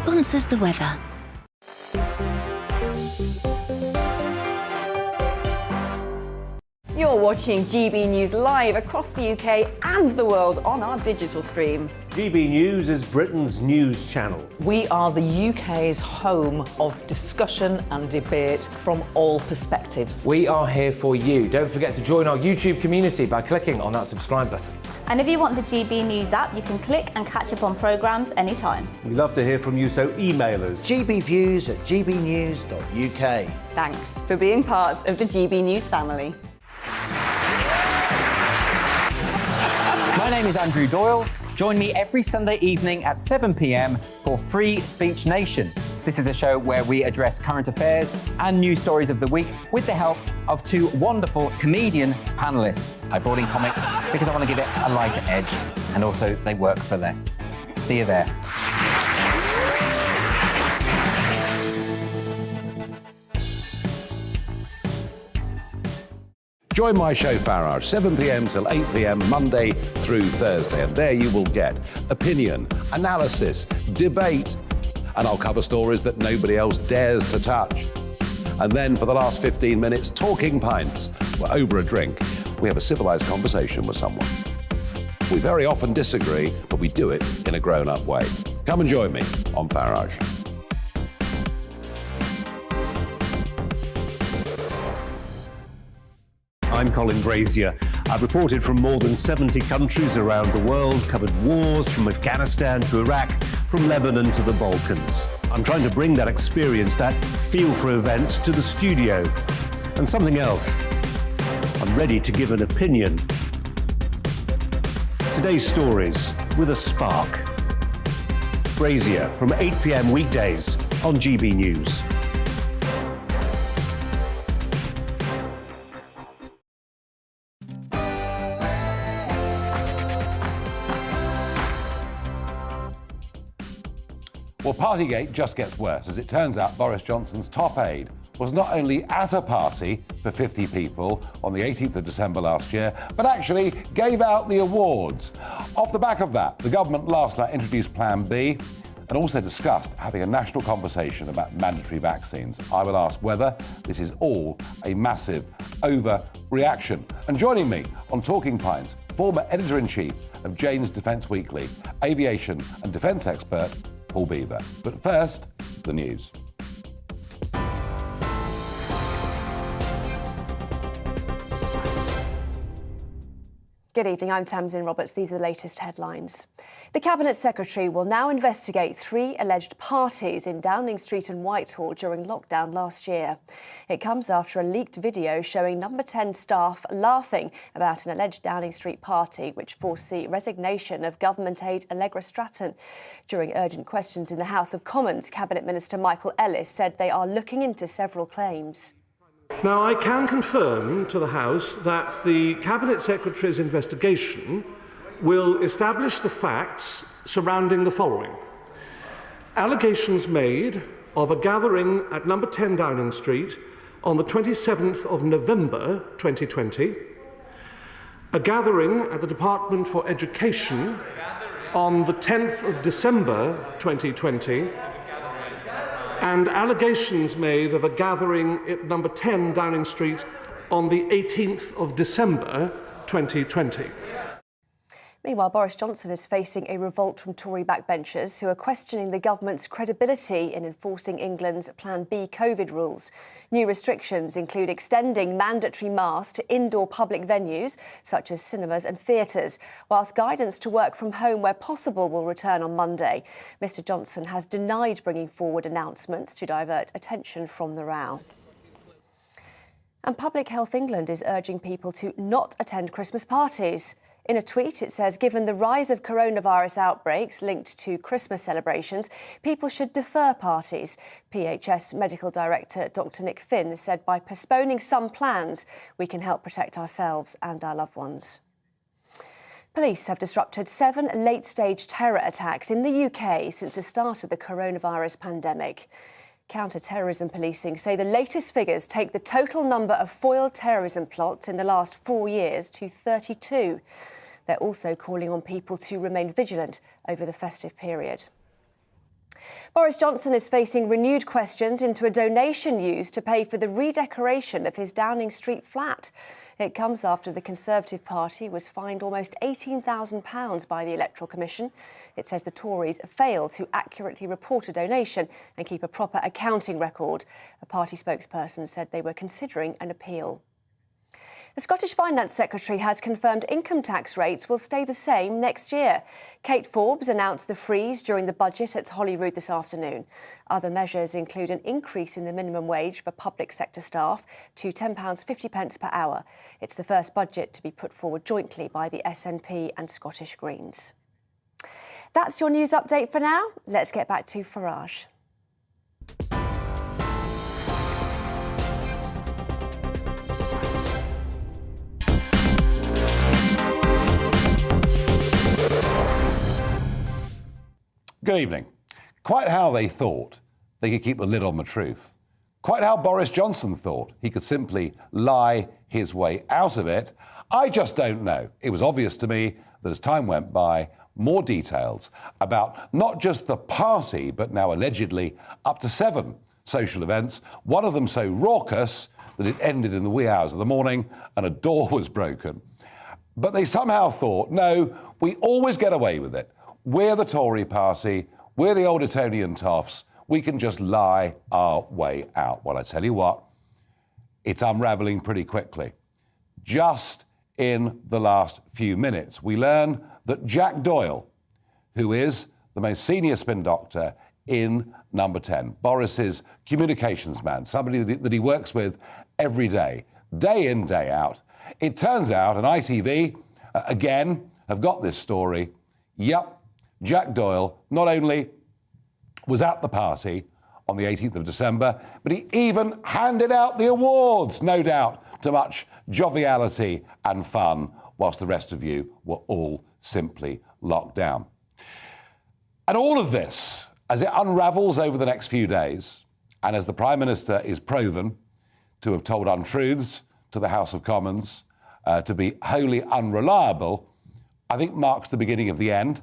sponsors the weather. You're watching GB News live across the UK and the world on our digital stream. GB News is Britain's news channel. We are the UK's home of discussion and debate from all perspectives. We are here for you. Don't forget to join our YouTube community by clicking on that subscribe button. And if you want the GB News app, you can click and catch up on programmes anytime. We love to hear from you, so email us. gbviews@gbnews.uk. Thanks for being part of the GB News family. My name is Andrew Doyle. Join me every Sunday evening at 7 p.m. for Free Speech Nation. This is a show where we address current affairs and news stories of the week with the help of two wonderful comedian panellists. I brought in comics because I want to give it a lighter edge, and also they work for less. See you there. Join my show Farage, 7 p.m. till 8 p.m. Monday through Thursday, and there you will get opinion, analysis, debate, and I'll cover stories that nobody else dares to touch. And then for the last 15 minutes, talking pints. We're over a drink. We have a civilised conversation with someone. We very often disagree, but we do it in a grown-up way. Come and join me on Farage. I'm Colin Brazier. I've reported from more than 70 countries around the world, covered wars from Afghanistan to Iraq, from Lebanon to the Balkans. I'm trying to bring that experience, that feel for events, to the studio. And something else, I'm ready to give an opinion. Today's stories with a spark. Brazier from 8 p.m. weekdays on GB News. Well, Partygate just gets worse. As it turns out, Boris Johnson's top aide was not only at a party for 50 people on the 18th of December last year, but actually gave out the awards. Off the back of that, the government last night introduced Plan B and also discussed having a national conversation about mandatory vaccines. I will ask whether this is all a massive overreaction. And joining me on Talking Pints, former editor-in-chief of Jane's Defence Weekly, aviation and defence expert, Paul Beaver. But first, the news. Good evening, I'm Tamsin Roberts. These are the latest headlines. The Cabinet Secretary will now investigate 3 alleged parties in Downing Street and Whitehall during lockdown last year. It comes after a leaked video showing Number 10 staff laughing about an alleged Downing Street party which forced the resignation of government aide Allegra Stratton. During urgent questions in the House of Commons, Cabinet Minister Michael Ellis said they are looking into several claims. Now, I can confirm to the House that the Cabinet Secretary's investigation will establish the facts surrounding the following. Allegations made of a gathering at Number 10 Downing Street on the 27th of November 2020, a gathering at the Department for Education on the 10th of December 2020, and allegations made of a gathering at Number 10 Downing Street on the 18th of December 2020. Meanwhile, Boris Johnson is facing a revolt from Tory backbenchers who are questioning the government's credibility in enforcing England's Plan B COVID rules. New restrictions include extending mandatory masks to indoor public venues, such as cinemas and theatres, whilst guidance to work from home where possible will return on Monday. Mr Johnson has denied bringing forward announcements to divert attention from the row. And Public Health England is urging people to not attend Christmas parties. In a tweet, it says, given the rise of coronavirus outbreaks linked to Christmas celebrations, people should defer parties. PHS Medical Director Dr Nick Finn said by postponing some plans, we can help protect ourselves and our loved ones. Police have disrupted 7 late-stage terror attacks in the UK since the start of the coronavirus pandemic. Counter-terrorism policing say the latest figures take the total number of foiled terrorism plots in the last 4 years to 32. They're also calling on people to remain vigilant over the festive period. Boris Johnson is facing renewed questions into a donation used to pay for the redecoration of his Downing Street flat. It comes after the Conservative Party was fined almost £18,000 by the Electoral Commission. It says the Tories failed to accurately report a donation and keep a proper accounting record. A party spokesperson said they were considering an appeal. The Scottish Finance Secretary has confirmed income tax rates will stay the same next year. Kate Forbes announced the freeze during the budget at Holyrood this afternoon. Other measures include an increase in the minimum wage for public sector staff to £10.50 per hour. It's the first budget to be put forward jointly by the SNP and Scottish Greens. That's your news update for now. Let's get back to Farage. Good evening. Quite how they thought they could keep the lid on the truth. Quite how Boris Johnson thought he could simply lie his way out of it, I just don't know. It was obvious to me that as time went by, more details about not just the party, but now allegedly up to 7 social events, one of them so raucous that it ended in the wee hours of the morning and a door was broken. But they somehow thought, no, we always get away with it. We're the Tory party, we're the old Etonian toffs, we can just lie our way out. Well, I tell you what, it's unravelling pretty quickly. Just in the last few minutes, we learn that Jack Doyle, who is the most senior spin doctor in Number 10, Boris's communications man, somebody that he works with every day in, day out. It turns out, and ITV, again, have got this story. Yep, Jack Doyle not only was at the party on the 18th of December, but he even handed out the awards, no doubt, to much joviality and fun, whilst the rest of you were all simply locked down. And all of this, as it unravels over the next few days, and as the Prime Minister is proven to have told untruths to the House of Commons, to be wholly unreliable, I think marks the beginning of the end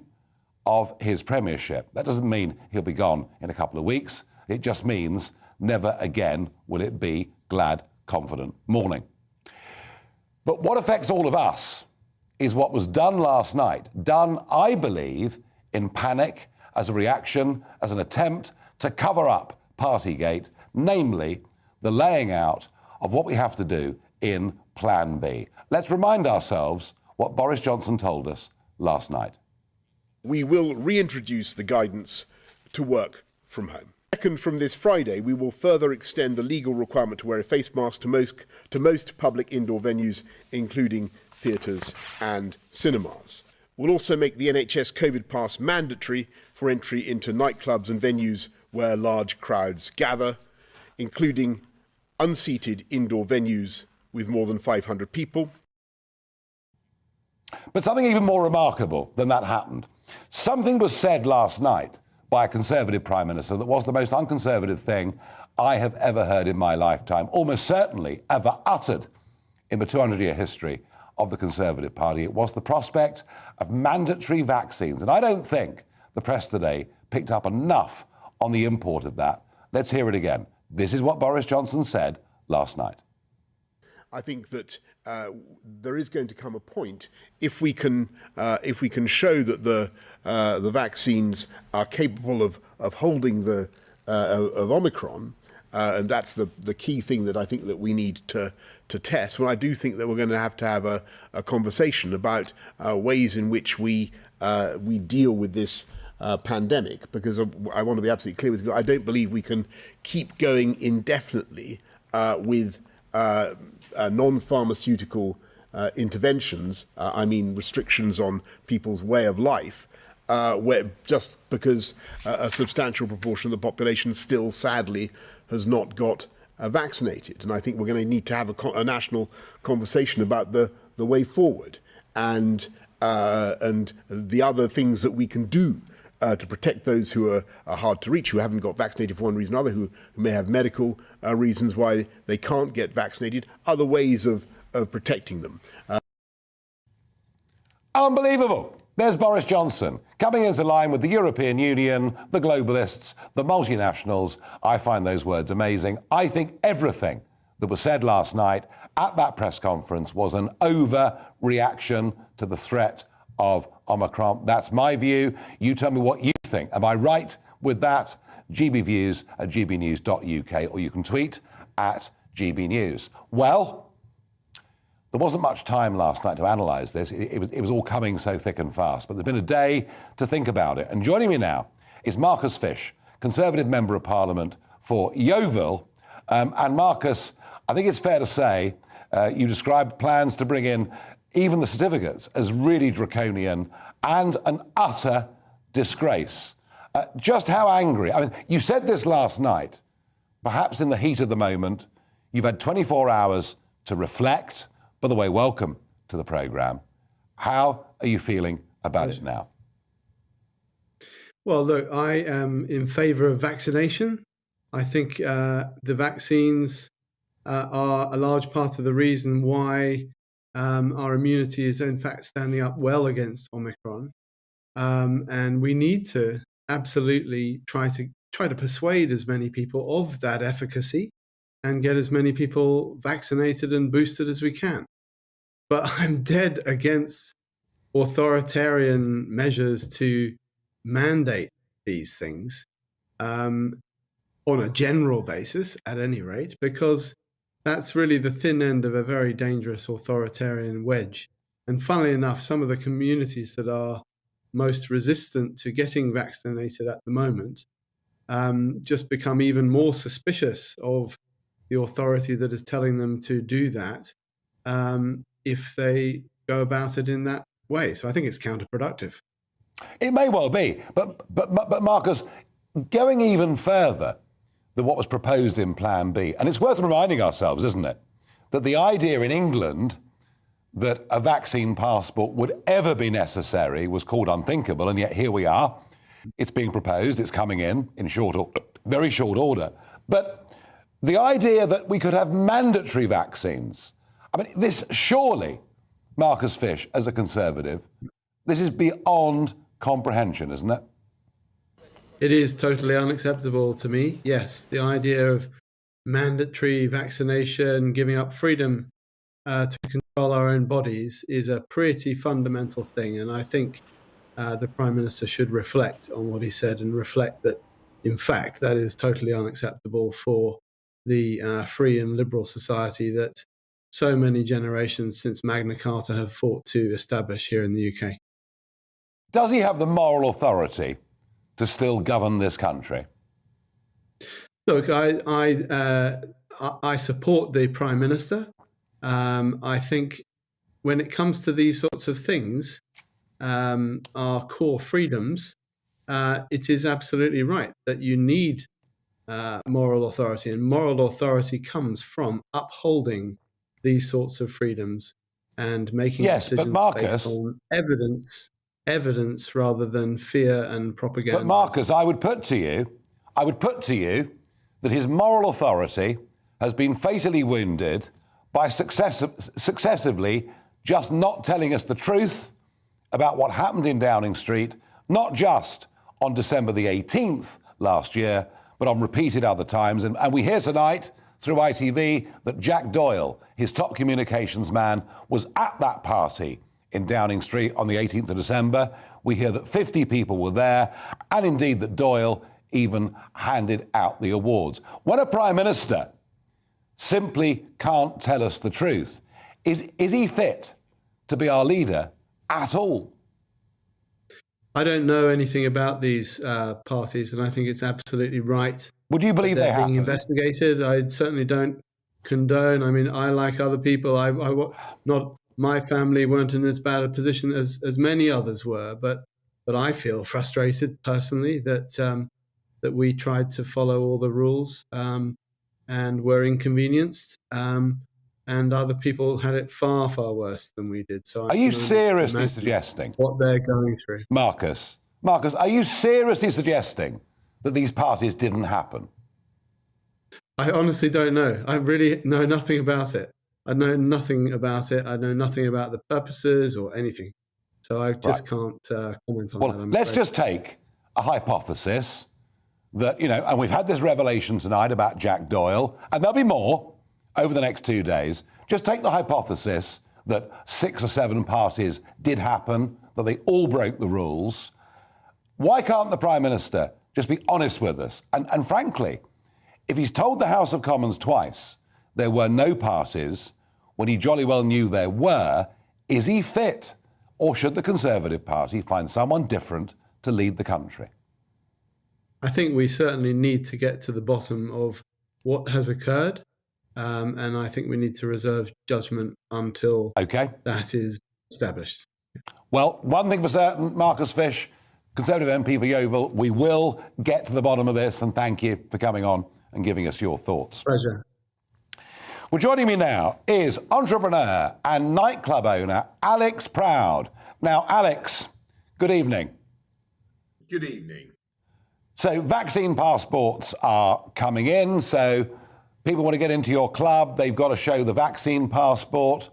of his premiership. That doesn't mean he'll be gone in a couple of weeks. It just means never again will it be glad, confident morning. But what affects all of us is what was done last night, done, I believe, in panic, as a reaction, as an attempt to cover up Partygate, namely the laying out of what we have to do in Plan B. Let's remind ourselves what Boris Johnson told us last night. We will reintroduce the guidance to work from home. Second, from this Friday, we will further extend the legal requirement to wear a face mask to most public indoor venues, including theatres and cinemas. We'll also make the NHS COVID pass mandatory for entry into nightclubs and venues where large crowds gather, including unseated indoor venues with more than 500 people. But something even more remarkable than that happened. Something was said last night by a Conservative Prime Minister that was the most unconservative thing I have ever heard in my lifetime, almost certainly ever uttered in the 200-year history of the Conservative Party. It was the prospect of mandatory vaccines. And I don't think the press today picked up enough on the import of that. Let's hear it again. This is what Boris Johnson said last night. I think that there is going to come a point if we can show that the vaccines are capable of holding of Omicron, and that's the key thing that I think that we need to test. Well, I do think that we're going to have a conversation about ways in which we deal with this pandemic, because I want to be absolutely clear with you. I don't believe we can keep going indefinitely with non-pharmaceutical interventions, I mean restrictions on people's way of life, where just because a substantial proportion of the population still, sadly, has not got vaccinated. And I think we're going to need to have a national conversation about the way forward and the other things that we can do to protect those who are hard to reach, who haven't got vaccinated for one reason or another, who may have medical reasons why they can't get vaccinated, other ways of protecting them. Unbelievable. There's Boris Johnson coming into line with the European Union, the globalists, the multinationals. I find those words amazing. I think everything that was said last night at that press conference was an overreaction to the threat of Omicron. That's my view. You tell me what you think. Am I right with that? GBviews at gbnews.uk, or you can tweet at GBnews. Well, there wasn't much time last night to analyse this. It was all coming so thick and fast, but there's been a day to think about it. And joining me now is Marcus Fish, Conservative Member of Parliament for Yeovil. And Marcus, I think it's fair to say you described plans to bring in even the certificates as really draconian and an utter disgrace. Just how angry? I mean, you said this last night, perhaps in the heat of the moment. You've had 24 hours to reflect. By the way, welcome to the programme. How are you feeling about it now? Well, look, I am in favour of vaccination. I think the vaccines are a large part of the reason why our immunity is in fact standing up well against Omicron. And we need to absolutely try to persuade as many people of that efficacy and get as many people vaccinated and boosted as we can. But I'm dead against authoritarian measures to mandate these things on a general basis, at any rate, because that's really the thin end of a very dangerous authoritarian wedge. And funnily enough, some of the communities that are most resistant to getting vaccinated at the moment just become even more suspicious of the authority that is telling them to do that if they go about it in that way. So I think it's counterproductive. It may well be, but Marcus, going even further than what was proposed in Plan B, and it's worth reminding ourselves, isn't it, that the idea in England that a vaccine passport would ever be necessary was called unthinkable, and yet here we are. It's being proposed, it's coming in very short order. But the idea that we could have mandatory vaccines, I mean, this surely, Marcus Fish, as a Conservative, this is beyond comprehension, isn't it? It is totally unacceptable to me, yes. The idea of mandatory vaccination, giving up freedom to control our own bodies is a pretty fundamental thing. And I think the Prime Minister should reflect on what he said and reflect that, in fact, that is totally unacceptable for the free and liberal society that so many generations since Magna Carta have fought to establish here in the UK. Does he have the moral authority to still govern this country? Look, I support the Prime Minister. I think when it comes to these sorts of things, our core freedoms, it is absolutely right that you need moral authority, and moral authority comes from upholding these sorts of freedoms and making decisions based on evidence rather than fear and propaganda. But Marcus, I would put to you that his moral authority has been fatally wounded by successively just not telling us the truth about what happened in Downing Street, not just on December the 18th last year, but on repeated other times. And we hear tonight through ITV that Jack Doyle, his top communications man, was at that party in Downing Street on the 18th of December. We hear that 50 people were there, and indeed that Doyle even handed out the awards. When a Prime Minister simply can't tell us the truth, is he fit to be our leader at all? I don't know anything about these parties, and I think it's absolutely right. Would you believe they're being investigated? I certainly don't condone. I mean, I, like other people, not my family weren't in as bad a position as many others were, but I feel frustrated personally that that we tried to follow all the rules and were inconvenienced, and other people had it far, far worse than we did. So, are you seriously suggesting what they're going through? Marcus, are you seriously suggesting that these parties didn't happen? I honestly don't know. I really know nothing about it. I know nothing about it. I know nothing about the purposes or anything. So I just can't comment on that. Let's just take a hypothesis that, and we've had this revelation tonight about Jack Doyle, and there'll be more over the next 2 days. Just take the hypothesis that 6 or 7 parties did happen, that they all broke the rules. Why can't the Prime Minister just be honest with us? And frankly, if he's told the House of Commons twice there were no parties when he jolly well knew there were, is he fit? Or should the Conservative Party find someone different to lead the country? I think we certainly need to get to the bottom of what has occurred. And I think we need to reserve judgment until that is established. Well, one thing for certain, Marcus Fish, Conservative MP for Yeovil, we will get to the bottom of this, and thank you for coming on and giving us your thoughts. Pleasure. Well, joining me now is entrepreneur and nightclub owner Alex Proud. Now, Alex, good evening. Good evening. So, vaccine passports are coming in, so people want to get into your club, they've got to show the vaccine passport.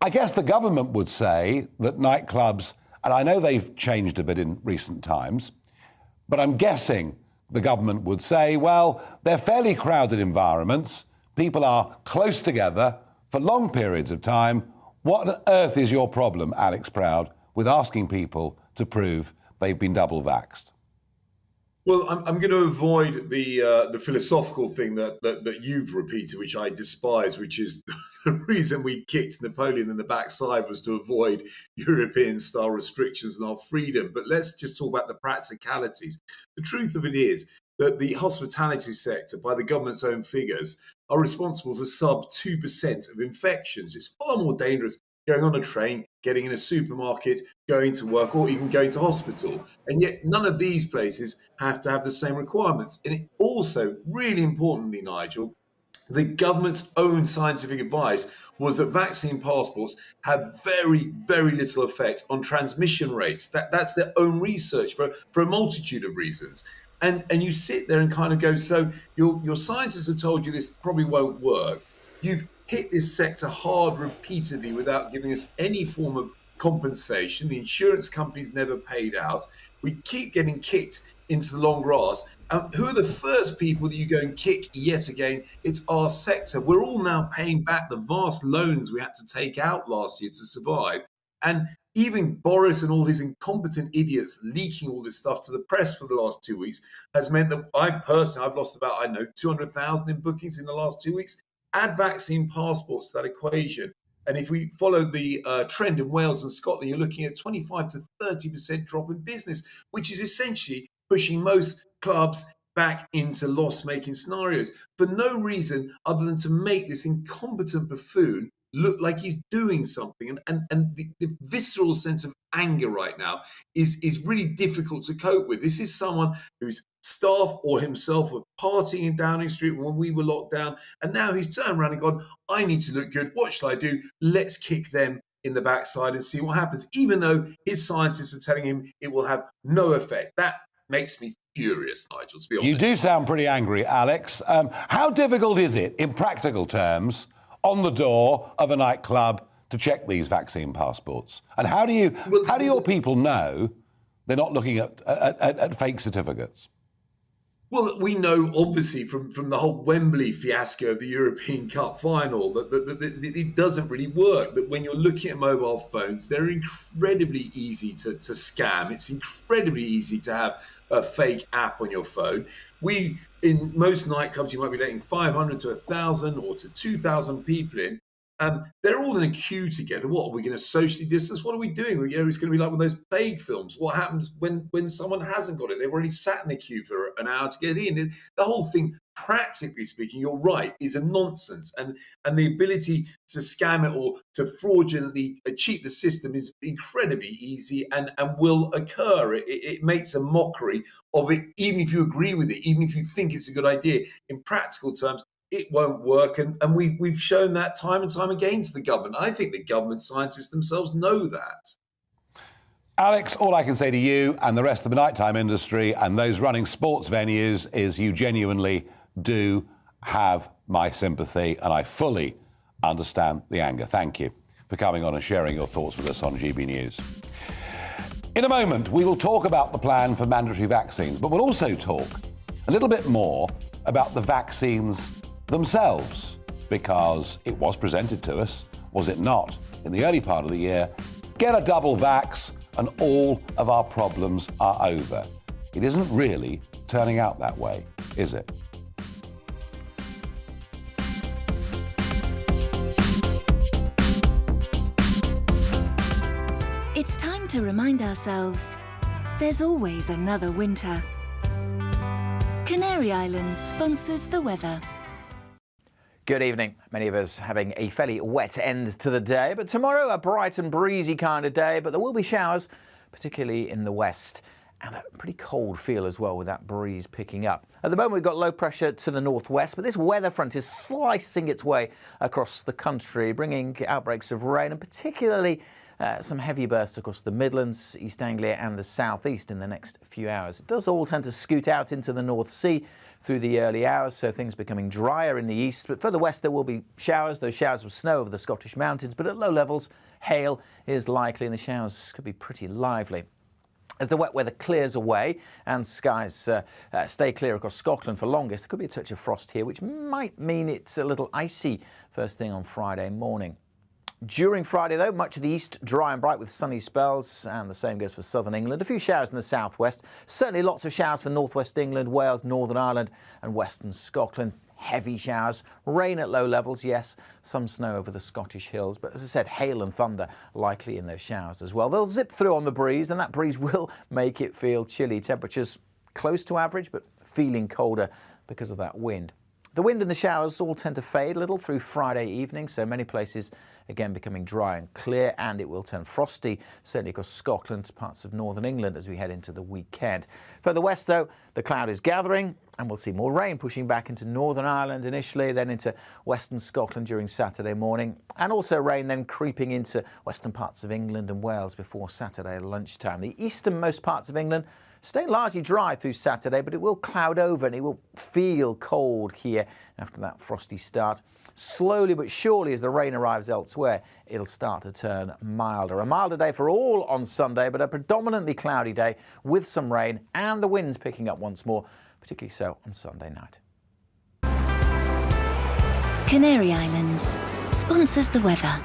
I guess the government would say that nightclubs, and I know they've changed a bit in recent times, but I'm guessing the government would say, well, they're fairly crowded environments. People are close together for long periods of time. What on earth is your problem, Alex Proud, with asking people to prove they've been double vaxxed? Well, I'm going to avoid the philosophical thing that you've repeated, which I despise, which is the reason we kicked Napoleon in the backside was to avoid European-style restrictions on our freedom. But let's just talk about the practicalities. The truth of it is that the hospitality sector, by the government's own figures, are responsible for sub 2% of infections. It's far more dangerous going on a train, getting in a supermarket, going to work, or even going to hospital. And yet none of these places have to have the same requirements. And it also, really importantly, Nigel, the government's own scientific advice was that vaccine passports have very, very little effect on transmission rates. That's their own research for a multitude of reasons. And you sit there and kind of go, so your scientists have told you this probably won't work. You've hit this sector hard repeatedly without giving us any form of compensation. The insurance companies never paid out. We keep getting kicked into the long grass. Who are the first people that you go and kick yet again? It's our sector. We're all now paying back the vast loans we had to take out last year to survive. And even Boris and all his incompetent idiots leaking all this stuff to the press for the last 2 weeks has meant that I've lost about, 200,000 in bookings in the last 2 weeks. Add vaccine passports to that equation. And if we follow the trend in Wales and Scotland, you're looking at 25 to 30% drop in business, which is essentially pushing most clubs back into loss-making scenarios for no reason other than to make this incompetent buffoon look like he's doing something. And the visceral sense of anger right now is really difficult to cope with. This is someone whose staff or himself were partying in Downing Street when we were locked down, and now he's turned around and gone, I need to look good. What shall I do? Let's kick them in the backside and see what happens, even though his scientists are telling him it will have no effect. That makes me furious, Nigel, to be honest. You do sound pretty angry, Alex. How difficult is it, in practical terms, on the door of a nightclub to check these vaccine passports? And how do your people know they're not looking at fake certificates? Well, we know, obviously, from the whole Wembley fiasco of the European Cup final, that it doesn't really work. That when you're looking at mobile phones, they're incredibly easy to scam. It's incredibly easy to have a fake app on your phone. In most nightclubs, you might be letting 500 to 1,000 or to 2,000 people in. They're all in a queue together. What, are we going to socially distance? What are we doing? It's going to be like one of those plague films. What happens when someone hasn't got it? They've already sat in the queue for an hour to get in. The whole thing, practically speaking, you're right, is a nonsense. And the ability to scam it or to fraudulently cheat the system is incredibly easy and will occur. It makes a mockery of it, even if you agree with it, even if you think it's a good idea. In practical terms, it won't work, and we've shown that time and time again to the government. I think the government scientists themselves know that. Alex, all I can say to you and the rest of the nighttime industry and those running sports venues is you genuinely do have my sympathy, and I fully understand the anger. Thank you for coming on and sharing your thoughts with us on GB News. In a moment, we will talk about the plan for mandatory vaccines, but we'll also talk a little bit more about the vaccines themselves, because it was presented to us, was it not, in the early part of the year, get a double vax and all of our problems are over. It isn't really turning out that way, is it? It's time to remind ourselves there's always another winter. Canary Islands sponsors the weather. Good evening. Many of us having a fairly wet end to the day, but tomorrow a bright and breezy kind of day, but there will be showers, particularly in the west, and a pretty cold feel as well with that breeze picking up. At the moment we've got low pressure to the northwest, but this weather front is slicing its way across the country, bringing outbreaks of rain and particularly some heavy bursts across the Midlands, East Anglia and the southeast in the next few hours. It does all tend to scoot out into the North Sea through the early hours, so things becoming drier in the east. But further west there will be showers, those showers of snow over the Scottish mountains, but at low levels hail is likely and the showers could be pretty lively. As the wet weather clears away and skies stay clear across Scotland for longest, there could be a touch of frost here, which might mean it's a little icy first thing on Friday morning. During Friday, though, much of the east dry and bright with sunny spells, and the same goes for southern England. A few showers in the southwest, certainly lots of showers for northwest England, Wales, Northern Ireland and western Scotland. Heavy showers, rain at low levels, yes, some snow over the Scottish hills, but as I said, hail and thunder likely in those showers as well. They'll zip through on the breeze, and that breeze will make it feel chilly. Temperatures close to average, but feeling colder because of that wind. The wind and the showers all tend to fade a little through Friday evening, so many places again becoming dry and clear, and it will turn frosty, certainly across Scotland, parts of northern England as we head into the weekend. Further west, though, the cloud is gathering, and we'll see more rain pushing back into Northern Ireland initially, then into western Scotland during Saturday morning, and also rain then creeping into western parts of England and Wales before Saturday lunchtime. The easternmost parts of England stay largely dry through Saturday, but it will cloud over and it will feel cold here after that frosty start. Slowly but surely, as the rain arrives elsewhere, it'll start to turn milder. A milder day for all on Sunday, but a predominantly cloudy day with some rain and the winds picking up once more, particularly so on Sunday night. Canary Islands sponsors the weather.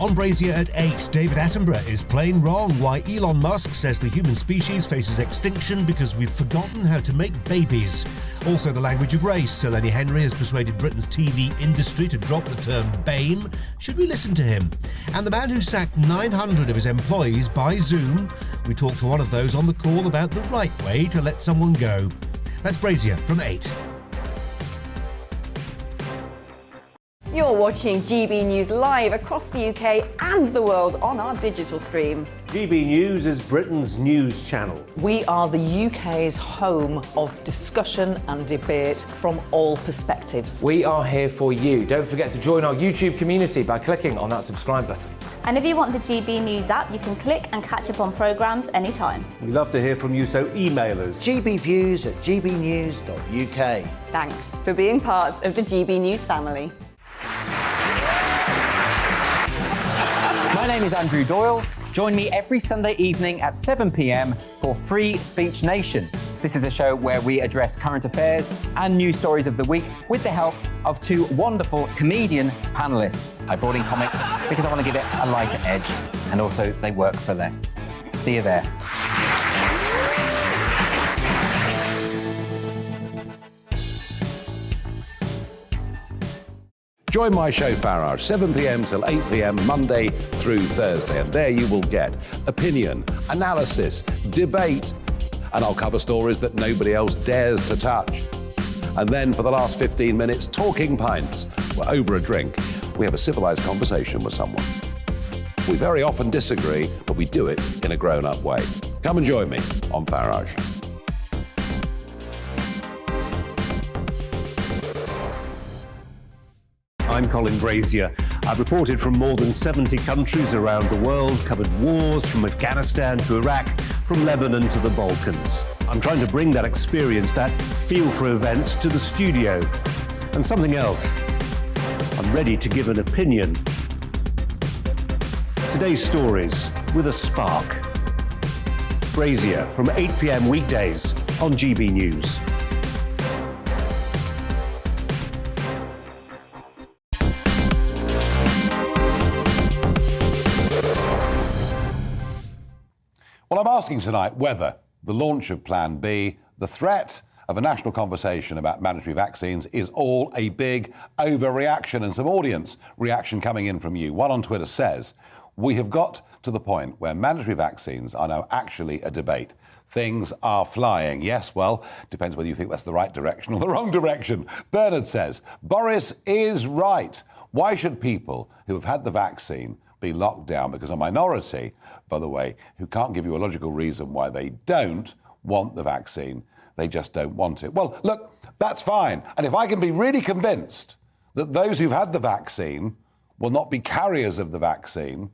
On Brazier at 8, David Attenborough is plain wrong why Elon Musk says the human species faces extinction because we've forgotten how to make babies. Also the language of race. Sir Lenny Henry has persuaded Britain's TV industry to drop the term BAME. Should we listen to him? And the man who sacked 900 of his employees by Zoom. We talked to one of those on the call about the right way to let someone go. That's Brazier from 8. You're watching GB News live across the UK and the world on our digital stream. GB News is Britain's news channel. We are the UK's home of discussion and debate from all perspectives. We are here for you. Don't forget to join our YouTube community by clicking on that subscribe button. And if you want the GB News app, you can click and catch up on programmes anytime. We love to hear from you, so email us. gbviews@gbnews.uk. Thanks for being part of the GB News family. My name is Andrew Doyle. Join me every Sunday evening at 7 p.m. for Free Speech Nation. This is a show where we address current affairs and news stories of the week with the help of two wonderful comedian panellists. I brought in comics because I want to give it a lighter edge, and also they work for less. See you there. Join my show Farage, 7 p.m. till 8 p.m. Monday through Thursday, and there you will get opinion, analysis, debate, and I'll cover stories that nobody else dares to touch. And then for the last 15 minutes, talking pints. We're over a drink. We have a civilised conversation with someone. We very often disagree, but we do it in a grown-up way. Come and join me on Farage. I'm Colin Brazier. I've reported from more than 70 countries around the world, covered wars from Afghanistan to Iraq, from Lebanon to the Balkans. I'm trying to bring that experience, that feel for events, to the studio. And something else. I'm ready to give an opinion. Today's stories with a spark. Brazier from 8 p.m. weekdays on GB News. Well, I'm asking tonight whether the launch of Plan B, the threat of a national conversation about mandatory vaccines, is all a big overreaction. And some audience reaction coming in from you. One on Twitter says, we have got to the point where mandatory vaccines are now actually a debate. Things are flying. Yes, well, depends whether you think that's the right direction or the wrong direction. Bernard says, Boris is right. Why should people who have had the vaccine be locked down? Because a minority, by the way, who can't give you a logical reason why they don't want the vaccine, they just don't want it. Well, look, that's fine. And if I can be really convinced that those who've had the vaccine will not be carriers of the vaccine,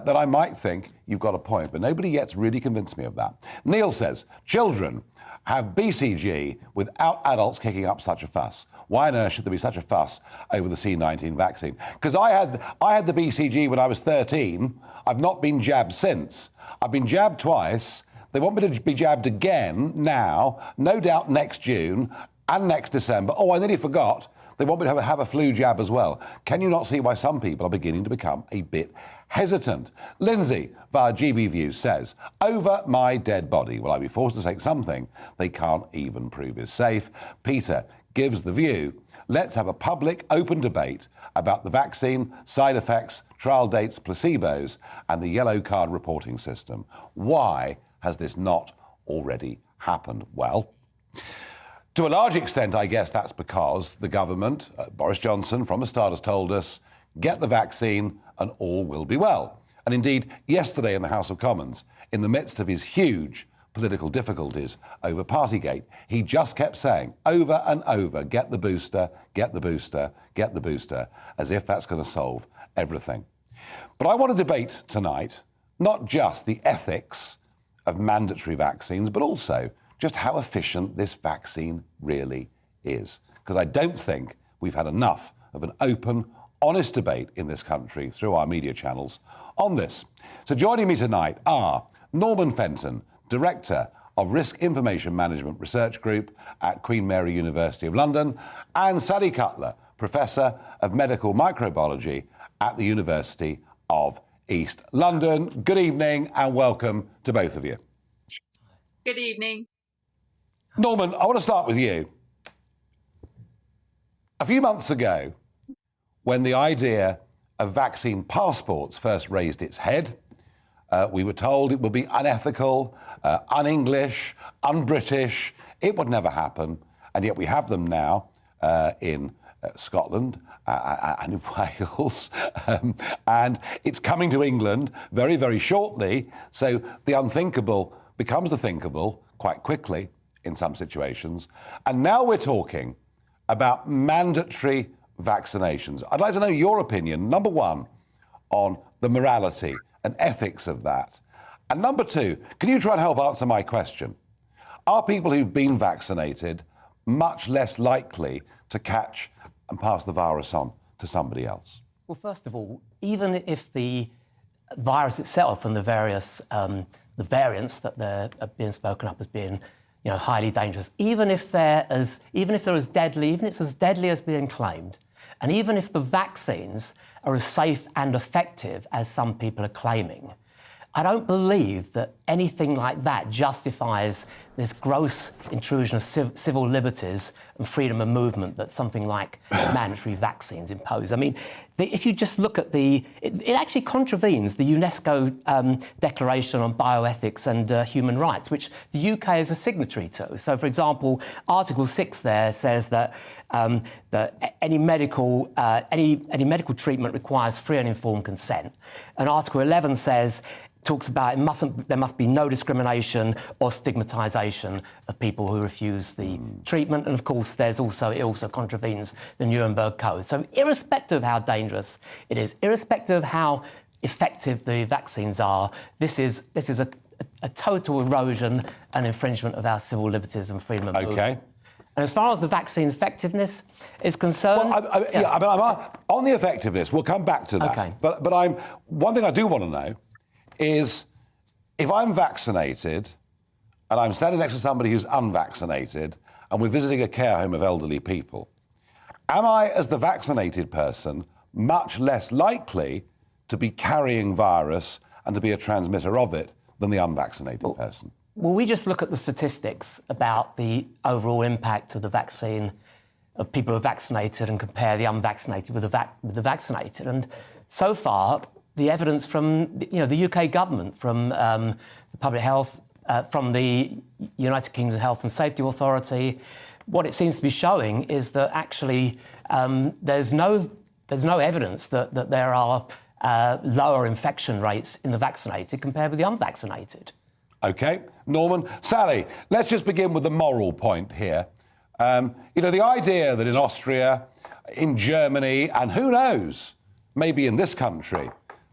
then I might think you've got a point. But nobody yet's really convinced me of that. Neil says, children have BCG without adults kicking up such a fuss. Why on earth should there be such a fuss over the C19 vaccine? Because I had the BCG when I was 13. I've not been jabbed since. I've been jabbed twice. They want me to be jabbed again now, no doubt next June and next December. Oh, I nearly forgot. They want me to have a flu jab as well. Can you not see why some people are beginning to become a bit hesitant? Lindsay, via GB Views, says, over my dead body will I be forced to take something they can't even prove is safe. Peter gives the view, let's have a public, open debate about the vaccine, side effects, trial dates, placebos, and the yellow card reporting system. Why has this not already happened? Well, to a large extent, I guess that's because the government, Boris Johnson, from the start has told us, get the vaccine and all will be well. And indeed, yesterday in the House of Commons, in the midst of his huge political difficulties over Partygate, he just kept saying over and over, get the booster, get the booster, get the booster, as if that's going to solve everything. But I want to debate tonight not just the ethics of mandatory vaccines, but also just how efficient this vaccine really is. Because I don't think we've had enough of an open, honest debate in this country through our media channels on this. So joining me tonight are Norman Fenton, Director of Risk Information Management Research Group at Queen Mary University of London, and Sally Cutler, Professor of Medical Microbiology at the University of East London. Good evening and welcome to both of you. Good evening. Norman, I want to start with you. A few months ago, when the idea of vaccine passports first raised its head, we were told it would be unethical, un-English, un-British. It would never happen. And yet we have them now in Scotland and in Wales. And it's coming to England very, very shortly. So the unthinkable becomes the thinkable quite quickly in some situations. And now we're talking about mandatory vaccinations. I'd like to know your opinion, number one, on the morality and ethics of that. And number two, can you try and help answer my question? Are people who've been vaccinated much less likely to catch and pass the virus on to somebody else? Well, first of all, even if the virus itself and the various the variants that are being spoken up as being, highly dangerous, even if they're as deadly, even if it's as deadly as being claimed, and even if the vaccines are as safe and effective as some people are claiming, I don't believe that anything like that justifies this gross intrusion of civil liberties and freedom of movement that something like mandatory vaccines impose. I mean, if you just look at it actually contravenes the UNESCO Declaration on Bioethics and Human Rights, which the UK is a signatory to. So, for example, Article 6 there says that that any medical treatment requires free and informed consent, and Article 11 talks about there must be no discrimination or stigmatisation of people who refuse the treatment, and of course it also contravenes the Nuremberg Code. So irrespective of how dangerous it is, irrespective of how effective the vaccines are, this is a total erosion and infringement of our civil liberties and freedom of movement. Okay. And as far as the vaccine effectiveness is concerned... Well, on the effectiveness, we'll come back to that. Okay. But one thing I do want to know is if I'm vaccinated and I'm standing next to somebody who's unvaccinated and we're visiting a care home of elderly people, am I, as the vaccinated person, much less likely to be carrying virus and to be a transmitter of it than the unvaccinated person? Well, we just look at the statistics about the overall impact of the vaccine, of people who are vaccinated, and compare the unvaccinated with the vaccinated. And so far, the evidence from the UK government, from the public health, from the United Kingdom Health and Safety Authority, what it seems to be showing is that actually there's no evidence that there are lower infection rates in the vaccinated compared with the unvaccinated. OK. Norman. Sally, let's just begin with the moral point here. The idea that in Austria, in Germany, and who knows, maybe in this country,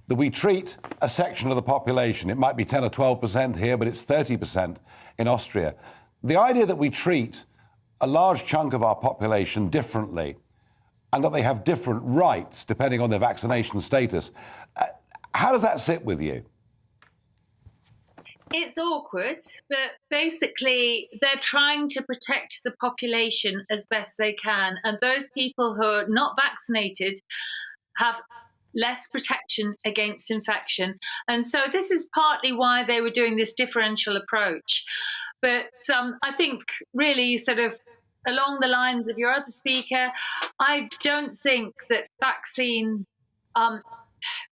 that we treat a section of the population, it might be 10 or 12% here, but it's 30% in Austria. The idea that we treat a large chunk of our population differently and that they have different rights depending on their vaccination status, how does that sit with you? It's awkward, but basically they're trying to protect the population as best they can. And those people who are not vaccinated have less protection against infection. And so this is partly why they were doing this differential approach. But I think really sort of along the lines of your other speaker, I don't think that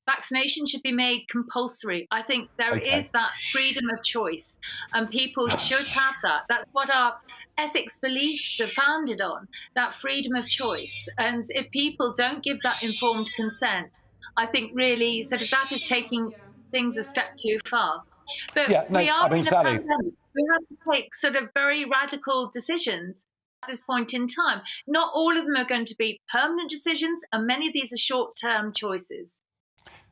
vaccination should be made compulsory. I think there is that freedom of choice, and people should have that. That's what our ethics beliefs are founded on, that freedom of choice. And if people don't give that informed consent, I think really sort of that is taking things a step too far. But we are in a pandemic. We have to take sort of very radical decisions at this point in time. Not all of them are going to be permanent decisions, and many of these are short-term choices.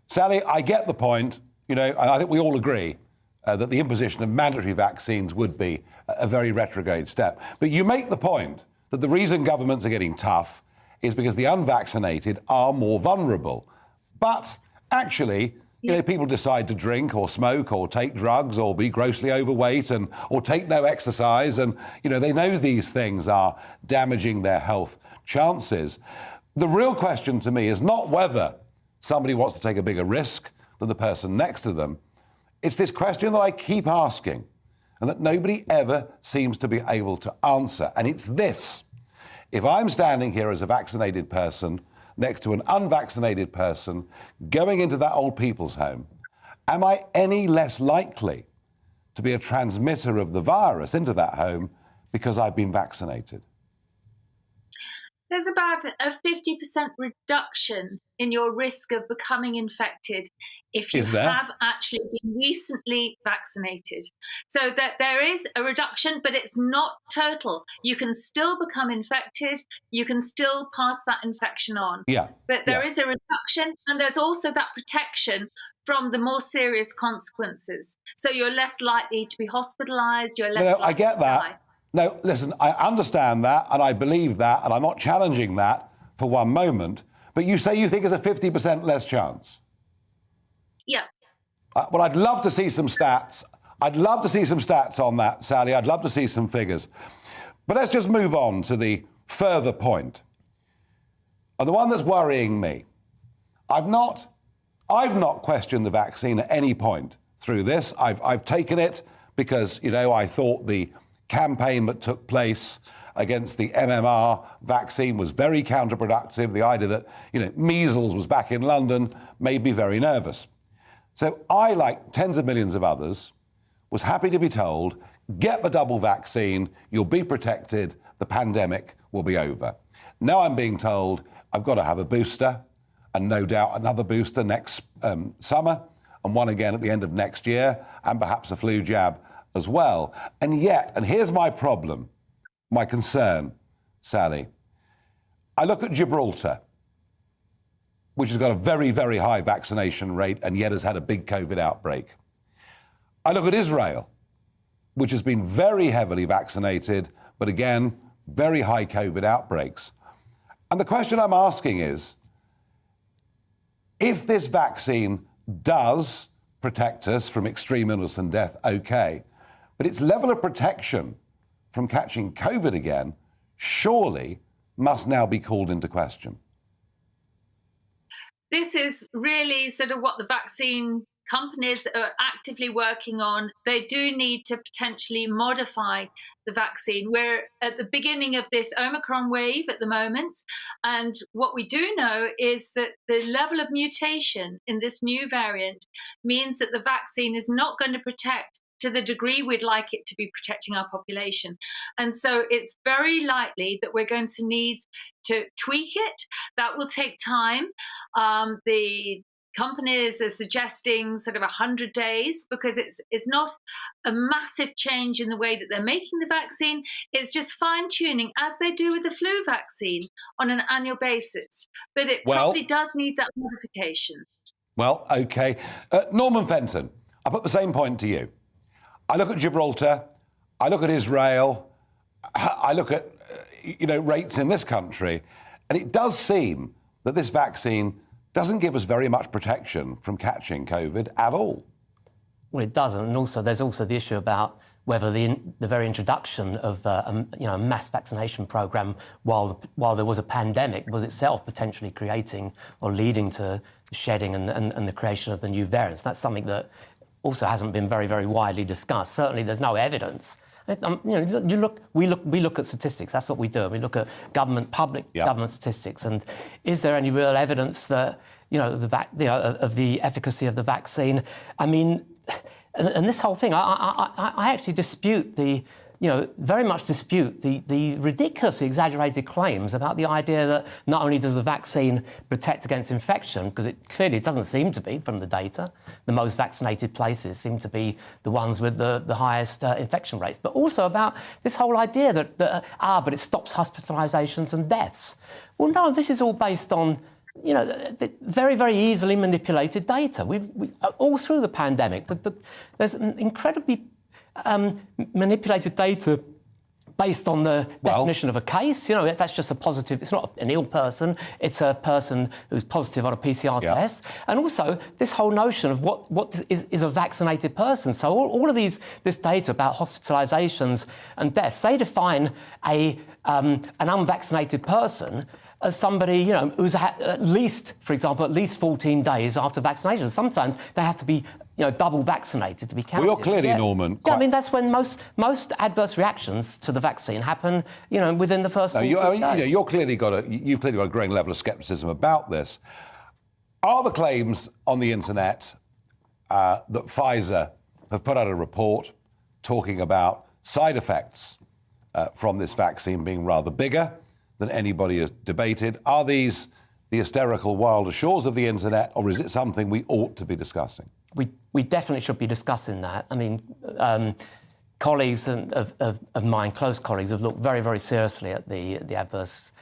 Sally, I get the point. I think we all agree that the imposition of mandatory vaccines would be a very retrograde step. But you make the point that the reason governments are getting tough is because the unvaccinated are more vulnerable. But actually, people decide to drink or smoke or take drugs or be grossly overweight or take no exercise. And, they know these things are damaging their health chances. The real question to me is not whether somebody wants to take a bigger risk than the person next to them. It's this question that I keep asking and that nobody ever seems to be able to answer. And it's this. If I'm standing here as a vaccinated person next to an unvaccinated person going into that old people's home, am I any less likely to be a transmitter of the virus into that home because I've been vaccinated? There's about a 50% reduction in your risk of becoming infected if you have actually been recently vaccinated. So that there is a reduction, but it's not total. You can still become infected. You can still pass that infection on. Yeah. But there is a reduction, and there's also that protection from the more serious consequences. So you're less likely to be hospitalised. You're less likely I get to that. die. No, listen, I understand that and I believe that, and I'm not challenging that for one moment. But you say you think there's a 50% less chance? Yeah. Well, I'd love to see some stats. I'd love to see some stats on that, Sally. I'd love to see some figures. But let's just move on to the further point. And the one that's worrying me. I've not questioned the vaccine at any point through this. I've taken it because, I thought the campaign that took place against the MMR vaccine was very counterproductive. The idea that, measles was back in London made me very nervous. So I, like tens of millions of others, was happy to be told, get the double vaccine, you'll be protected, the pandemic will be over. Now I'm being told I've got to have a booster, and no doubt another booster next summer, and one again at the end of next year, and perhaps a flu jab as well. And yet, and here's my problem, my concern, Sally. I look at Gibraltar, which has got a very, very high vaccination rate and yet has had a big COVID outbreak. I look at Israel, which has been very heavily vaccinated, but again, very high COVID outbreaks. And the question I'm asking is, if this vaccine does protect us from extreme illness and death, okay, but its level of protection from catching COVID again surely must now be called into question. This is really sort of what the vaccine companies are actively working on. They do need to potentially modify the vaccine. We're at the beginning of this Omicron wave at the moment, and what we do know is that the level of mutation in this new variant means that the vaccine is not going to protect to the degree we'd like it to be protecting our population. And so it's very likely that we're going to need to tweak it. That will take time. The companies are suggesting sort of 100 days because it's not a massive change in the way that they're making the vaccine. It's just fine-tuning, as they do with the flu vaccine, on an annual basis. But it probably does need that modification. Well, OK. Norman Fenton, I put the same point to you. I look at Gibraltar, I look at Israel, I look at, rates in this country, and it does seem that this vaccine doesn't give us very much protection from catching COVID at all. Well, it doesn't, and also there's also the issue about whether the very introduction of a mass vaccination programme while there was a pandemic was itself potentially creating or leading to the shedding and the creation of the new variants. That's something that also hasn't been very, very widely discussed. Certainly, there's no evidence. We look at statistics. That's what we do. We look at public government statistics, and is there any real evidence that of the efficacy of the vaccine? I mean, and this whole thing, I actually dispute very much dispute the ridiculously exaggerated claims about the idea that not only does the vaccine protect against infection, because it clearly doesn't seem to be from the data, the most vaccinated places seem to be the ones with the highest infection rates, but also about this whole idea that but it stops hospitalisations and deaths. Well, no, this is all based on very, very easily manipulated data. We all through the pandemic, there's an incredibly manipulated data based on the definition of a case. That's just a positive. It's not an ill person. It's a person who's positive on a PCR test. And also this whole notion of what is a vaccinated person. So all of this data about hospitalisations and deaths, they define an unvaccinated person as somebody, who's at least 14 days after vaccination. Sometimes they have to be, double vaccinated to be counted. Well, you're clearly, Norman. I mean, that's when most adverse reactions to the vaccine happen, within the first 14 days. You've clearly got a growing level of scepticism about this. Are the claims on the internet that Pfizer have put out a report talking about side effects from this vaccine being rather bigger than anybody has debated? Are these the hysterical wilder shores of the internet, or is it something we ought to be discussing? We definitely should be discussing that. I mean, colleagues of mine, close colleagues, have looked very, very seriously at the adverse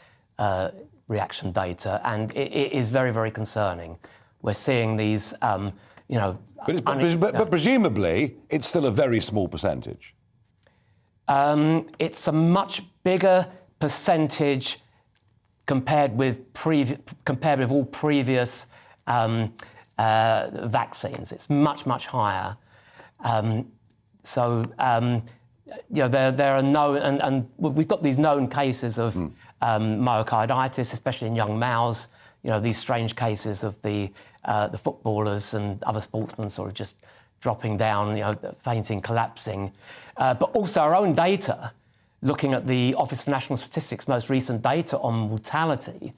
reaction data, and it is very, very concerning. We're seeing these, But presumably, it's still a very small percentage. It's a much bigger percentage compared with all previous vaccines. It's much, much higher. There are known, and we've got these known cases of myocarditis, especially in young males. These strange cases of the footballers and other sportsmen sort of just dropping down, fainting, collapsing. But also our own data, looking at the Office for National Statistics' most recent data on mortality.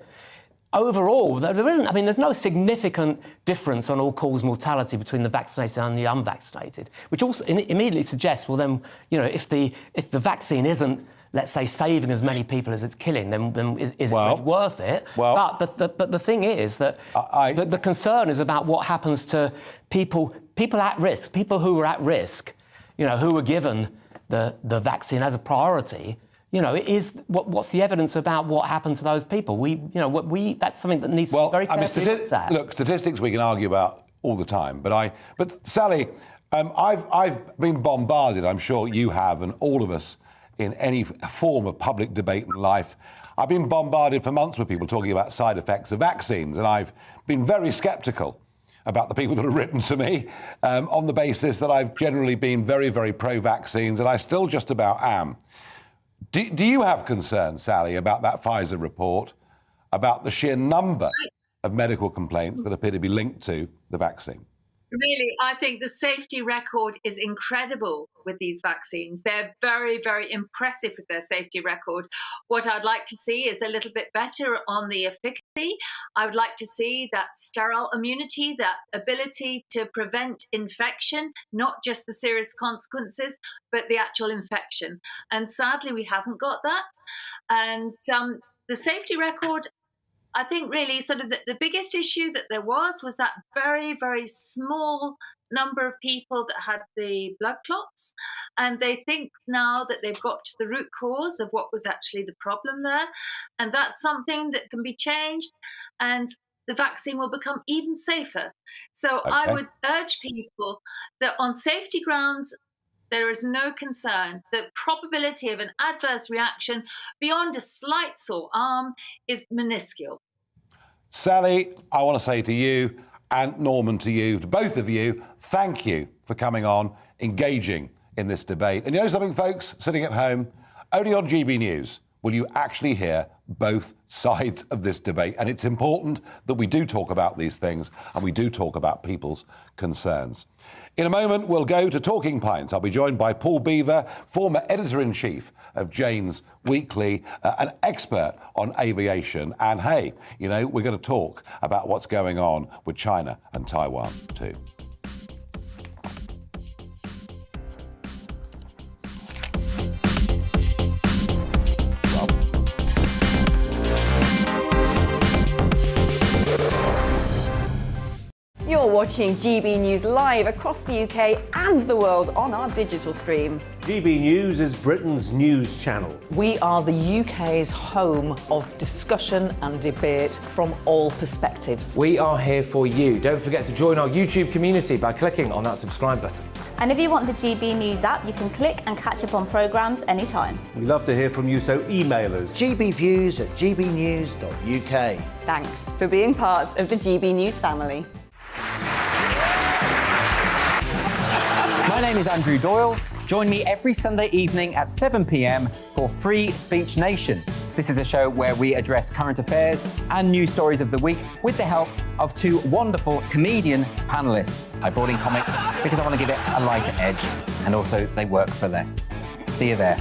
Overall, there's no significant difference on all-cause mortality between the vaccinated and the unvaccinated, which also immediately suggests, well, then, if the vaccine isn't, let's say, saving as many people as it's killing, then is it really worth it? But the thing is that the concern is about what happens to people at risk, people who are at risk, who were given the vaccine as a priority. What's the evidence about what happened to those people? That's something that needs to be very carefully looked at. Look, statistics we can argue about all the time, but Sally, I've been bombarded. I'm sure you have, and all of us, in any form of public debate in life, I've been bombarded for months with people talking about side effects of vaccines, and I've been very sceptical about the people that have written to me on the basis that I've generally been very, very pro-vaccines, and I still just about am. Do you have concerns, Sally, about that Pfizer report, about the sheer number of medical complaints that appear to be linked to the vaccine? Really, I think the safety record is incredible with these vaccines. They're very, very impressive with their safety record. What I'd like to see is a little bit better on the efficacy. I would like to see that sterile immunity, that ability to prevent infection, not just the serious consequences, but the actual infection. And sadly, we haven't got that. And the safety record, I think really sort of the biggest issue that there was that very, very small number of people that had the blood clots. And they think now that they've got to the root cause of what was actually the problem there. And that's something that can be changed. And the vaccine will become even safer. So I would urge people that on safety grounds, there is no concern. The probability of an adverse reaction beyond a slight sore arm is minuscule. Sally, I want to say to you, and Norman to you, to both of you, thank you for coming on, engaging in this debate. And you know something, folks, sitting at home, only on GB News will you actually hear both sides of this debate. And it's important that we do talk about these things and we do talk about people's concerns. In a moment, we'll go to Talking Pints. I'll be joined by Paul Beaver, former editor-in-chief of Jane's Weekly, an expert on aviation. And hey, you know, we're going to talk about what's going on with China and Taiwan too. You're watching GB News live across the UK and the world on our digital stream. GB News is Britain's news channel. We are the UK's home of discussion and debate from all perspectives. We are here for you. Don't forget to join our YouTube community by clicking on that subscribe button. And if you want the GB News app, you can click and catch up on programmes anytime. We love to hear from you, so email us. gbviews@gbnews.uk. Thanks for being part of the GB News family. My name is Andrew Doyle. Join me every Sunday evening at 7 p.m. for Free Speech Nation. This is a show where we address current affairs and news stories of the week with the help of two wonderful comedian panellists. I brought in comics because I want to give it a lighter edge, and also they work for less. See you there.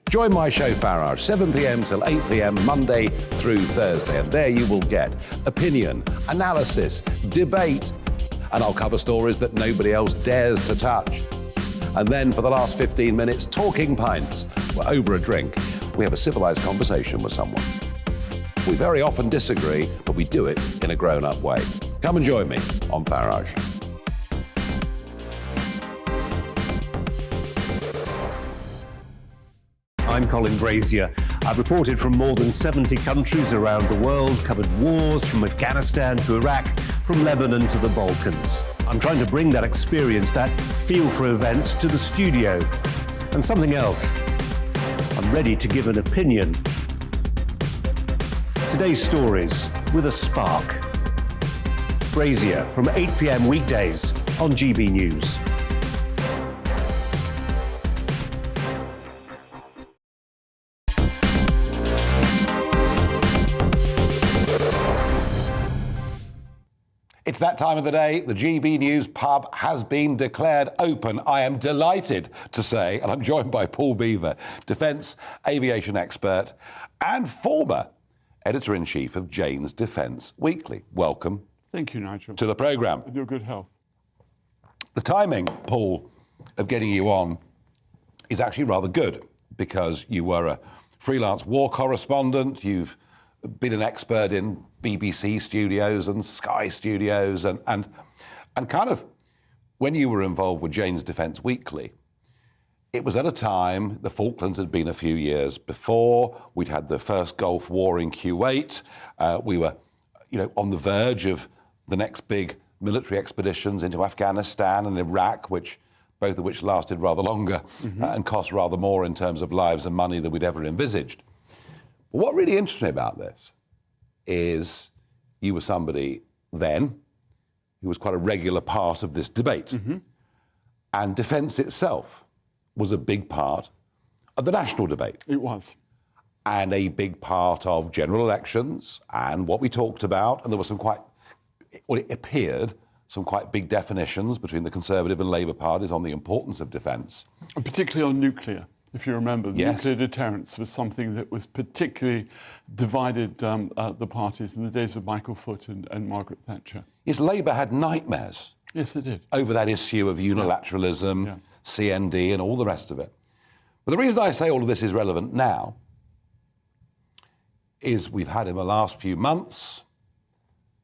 Join my show, Farage, 7 p.m. till 8 p.m. Monday through Thursday. And there you will get opinion, analysis, debate, and I'll cover stories that nobody else dares to touch. And then for the last 15 minutes, Talking Pints. We're over a drink. We have a civilised conversation with someone. We very often disagree, but we do it in a grown-up way. Come and join me on Farage. I'm Colin Brazier. I've reported from more than 70 countries around the world, covered wars from Afghanistan to Iraq, from Lebanon to the Balkans. I'm trying to bring that experience, that feel for events, to the studio. And something else, I'm ready to give an opinion. Today's stories with a spark. Brazier from 8 p.m. weekdays on GB News. It's that time of the day. The GB News pub has been declared open. I am delighted to say, and I'm joined by Paul Beaver, defence aviation expert and former editor-in-chief of Jane's Defence Weekly. Welcome. Thank you, Nigel. To the programme. With your good health. The timing, Paul, of getting you on is actually rather good because you were a freelance war correspondent. You've been an expert in BBC studios and Sky studios and kind of when you were involved with Jane's Defence Weekly, it was at a time, the Falklands had been a few years before, we'd had the first Gulf War in Kuwait, we were, on the verge of the next big military expeditions into Afghanistan and Iraq, both of which lasted rather longer and cost rather more in terms of lives and money than we'd ever envisaged. But what really interests me about this is you were somebody then who was quite a regular part of this debate. And defence itself was a big part of the national debate. It was. And a big part of general elections and what we talked about. And there were it appeared, some quite big definitions between the Conservative and Labour parties on the importance of defence. And particularly on nuclear, if you remember. Yes. Nuclear deterrence was something that was particularly divided the parties in the days of Michael Foot and Margaret Thatcher. Yes, Labour had nightmares. Yes, they did. Over that issue of unilateralism, CND and all the rest of it. But the reason I say all of this is relevant now is we've had in the last few months,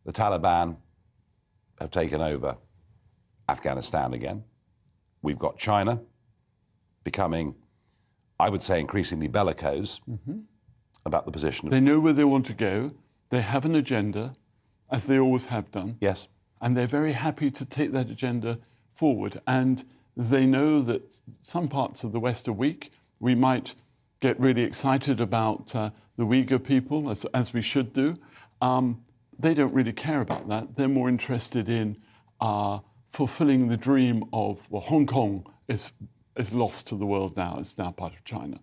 the Taliban have taken over Afghanistan again. We've got China becoming, I would say, increasingly bellicose about the position. They know where they want to go. They have an agenda, as they always have done. Yes. And they're very happy to take that agenda forward. And they know that some parts of the West are weak. We might get really excited about the Uyghur people, as we should do. They don't really care about that. They're more interested in fulfilling the dream of, well, Hong Kong is lost to the world now. It's now part of China.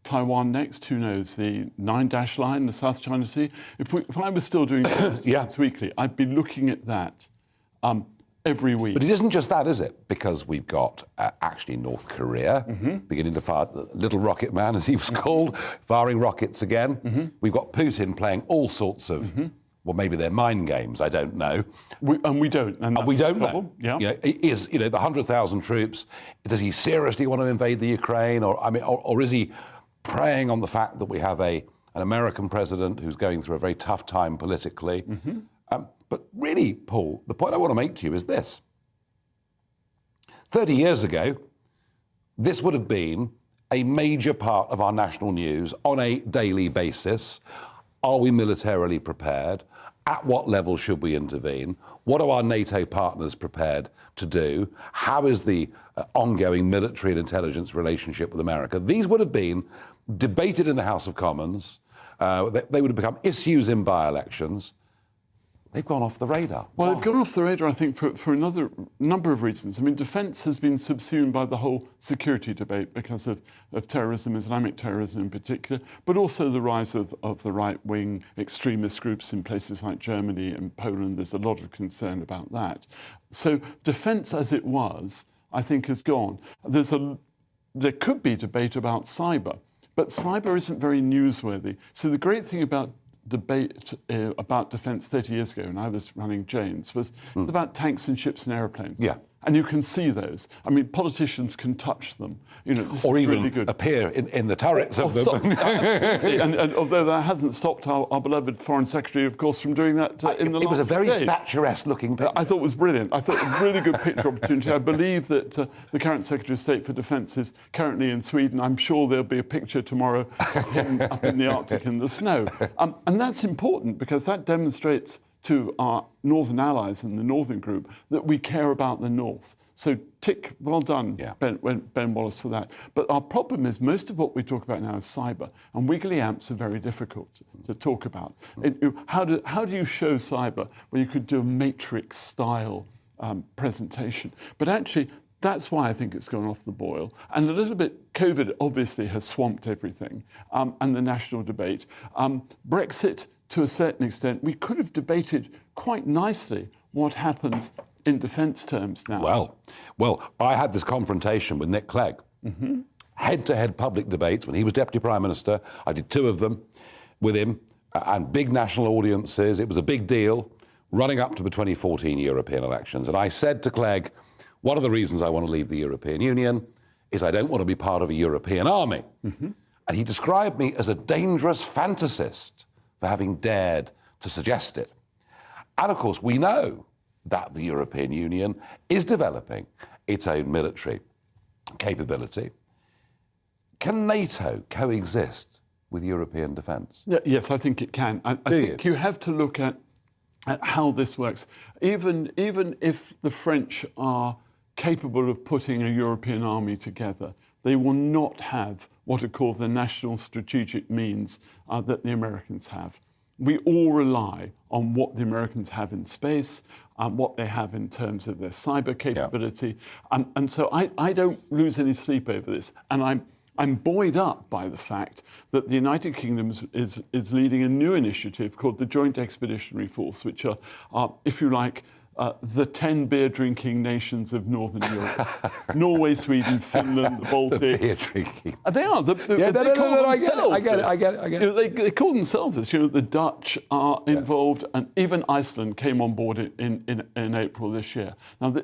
Taiwan next, who knows? The 9-dash line, the South China Sea. If I was still doing Defence Weekly, I'd be looking at that every week. But it isn't just that, is it? Because we've got actually North Korea beginning to fire, Little Rocket Man, as he was called, firing rockets again. We've got Putin playing all sorts of, well, maybe they're mind games, I don't know. We don't. And we don't know. Yeah. The 100,000 troops, does he seriously want to invade the Ukraine? Or is he preying on the fact that we have an American president who's going through a very tough time politically? But really, Paul, the point I want to make to you is this. 30 years ago, this would have been a major part of our national news on a daily basis. Are we militarily prepared? At what level should we intervene? What are our NATO partners prepared to do? How is the ongoing military and intelligence relationship with America? These would have been debated in the House of Commons. They would have become issues in by-elections. They've gone off the radar. Well, they've gone off the radar, I think, for another number of reasons. I mean, defence has been subsumed by the whole security debate because of terrorism, Islamic terrorism in particular, but also the rise of the right-wing extremist groups in places like Germany and Poland. There's a lot of concern about that. So defence as it was, I think, has gone. There could be debate about cyber, but cyber isn't very newsworthy. So the great thing about debate about defence 30 years ago when I was running Jane's was about tanks and ships and aeroplanes. Yeah. And you can see those. I mean, politicians can touch them. This or is even really good. appear in the turrets of them. Absolutely. and although that hasn't stopped our beloved Foreign Secretary, of course, from doing that in the last It was a very days. Thatcher-esque looking picture. I thought it was brilliant. I thought a really good picture opportunity. I believe that the current Secretary of State for Defence is currently in Sweden. I'm sure there'll be a picture tomorrow of him up in the Arctic in the snow. And that's important because that demonstrates to our northern allies in the northern group that we care about the north. So tick, well done, Ben Wallace, for that. But our problem is most of what we talk about now is cyber, and wiggly amps are very difficult to talk about. How do you show cyber? Well, you could do a matrix-style presentation. But actually, that's why I think it's gone off the boil. And a little bit, COVID obviously has swamped everything, and the national debate. Brexit, to a certain extent, we could have debated quite nicely what happens in defence terms now. Well, I had this confrontation with Nick Clegg. Head-to-head public debates when he was Deputy Prime Minister. I did 2 of them with him, and big national audiences. It was a big deal, running up to the 2014 European elections. And I said to Clegg, one of the reasons I want to leave the European Union is I don't want to be part of a European army. And he described me as a dangerous fantasist for having dared to suggest it. And of course, we know that the European Union is developing its own military capability. Can NATO coexist with European defence? Yes, I think it can. I think you have to look at at how this works. Even if the French are capable of putting a European army together, they will not have what are called the national strategic means that the Americans have. We all rely on what the Americans have in space, what they have in terms of their cyber capability. And so I don't lose any sleep over this. And I'm buoyed up by the fact that the United Kingdom is leading a new initiative called the Joint Expeditionary Force, which are if you like, the 10 beer-drinking nations of Northern Europe. Norway, Sweden, Finland, the Baltics. The beer-drinking. They are. I get it. You know, they call themselves this. You know, the Dutch are involved, and even Iceland came on board in April this year. Now,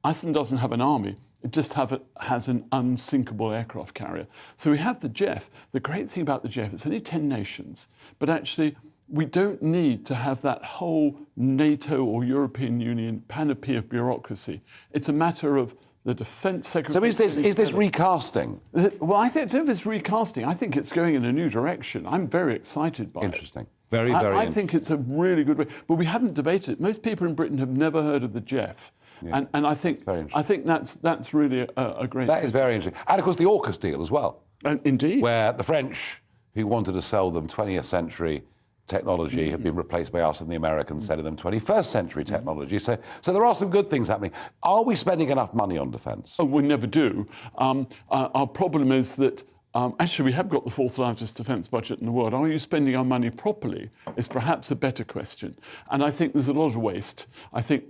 Iceland doesn't have an army. It just has an unsinkable aircraft carrier. So we have the JEF. The great thing about the JEF, it's only 10 nations, but actually we don't need to have that whole NATO or European Union panoply of bureaucracy. It's a matter of the Defence Secretary. So is this recasting? Well, I don't know if it's recasting. I think it's going in a new direction. I'm very excited by it. Interesting. Very I think it's a really good way. But we haven't debated it. Most people in Britain have never heard of the JEF. Yeah. And I think that's really a great. That is very interesting. And of course the AUKUS deal as well. Indeed. Where the French, who wanted to sell them 20th century technology, have been replaced by us and the Americans selling them 21st century technology. So there are some good things happening. Are we spending enough money on defence? Oh, we never do. Our problem is that actually we have got the fourth largest defence budget in the world. Are you spending our money properly is perhaps a better question. And I think there's a lot of waste. I think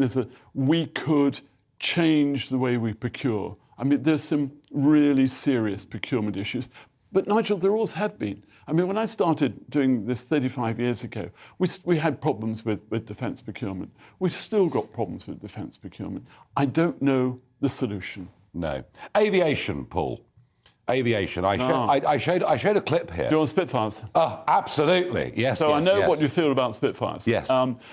we could change the way we procure. I mean, there's some really serious procurement issues. But Nigel, there always have been. I mean, when I started doing this 35 years ago, we had problems with defence procurement. We've still got problems with defence procurement. I don't know the solution. No. Aviation, Paul. Aviation. I showed a clip here. Do you want Spitfires? Oh, absolutely. Yes. So I know what you feel about Spitfires. Yes.